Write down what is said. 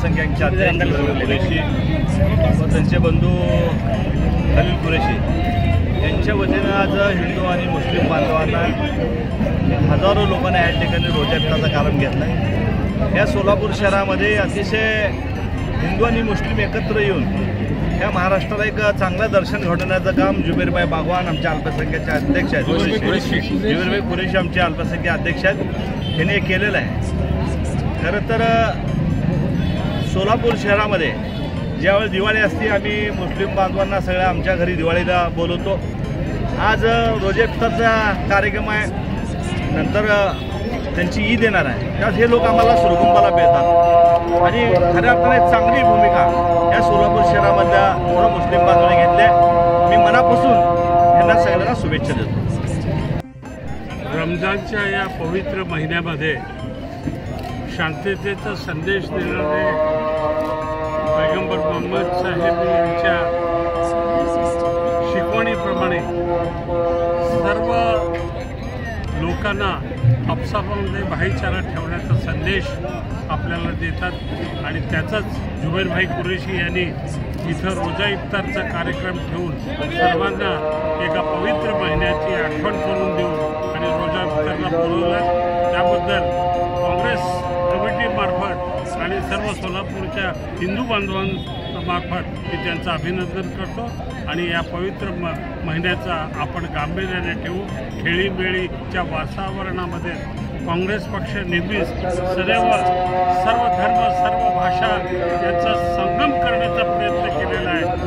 अल्पसंख्याकांचे अध्यक्ष कुरेशी व त्यांचे बंधू खलील कुरेशी यांच्या वतीनं आज हिंदू आणि मुस्लिम बांधवांना हजारो लोकांनी या ठिकाणी रोजा इफ्तारचा कार्यक्रम घेतला आहे। या सोलापूर शहरामध्ये अतिशय हिंदू आणि मुस्लिम एकत्र येऊन या महाराष्ट्राला एक चांगलं दर्शन घडवण्याचं काम जुबेरभाई बागवान आमचे अल्पसंख्याकाचे अध्यक्ष आहेत, जुबेरभाई कुरेशी आमचे अल्पसंख्याक अध्यक्ष आहेत, यांनी केलेलं आहे। खरं तर सोलापूर शहरामध्ये ज्यावेळी दिवाळी असते आम्ही मुस्लिम बांधवांना सगळ्या आमच्या घरी दिवाळीला बोलवतो। आज रोजा इफ्तारचा कार्यक्रम आहे, नंतर त्यांची ईद येणार आहे, त्यात हे लोक आम्हाला सुरगुंबाला भेटतात आणि खऱ्या अर्थाने एक चांगली भूमिका या सोलापूर शहरामधल्या सर्व मुस्लिम बांधवांनी घेतली आहे। मी मनापासून यांना सगळ्यांना शुभेच्छा देतो। रमजानच्या या पवित्र महिन्यामध्ये शांततेचा संदेश देणारे पैगंबर मोहम्मद साहेब यांच्या शिकवणीप्रमाणे सर्व लोकांना आपसामध्ये भाईचारा ठेवण्याचा संदेश आपल्याला देतात आणि त्याचाच जुबेरभाई कुरेशी यांनी इथं रोजा इफ्तारचा कार्यक्रम ठेवून सर्वांना एका पवित्र महिन्याची आठवण करून देऊन आणि रोजा इफ्तारला बोलवलं। त्याबद्दल काँग्रेस कमिटीमार्फत आणि सर्व सोलापूरच्या हिंदू बांधवांमार्फत मी त्यांचं अभिनंदन करतो आणि या पवित्र महिन्याचा आपण गांभीर्याने ठेवू। खेळीमेळीच्या वातावरणामध्ये काँग्रेस पक्ष नेहमीच सदैव सर्व धर्म सर्व भाषा यांचा संगम करण्याचा प्रयत्न केलेला आहे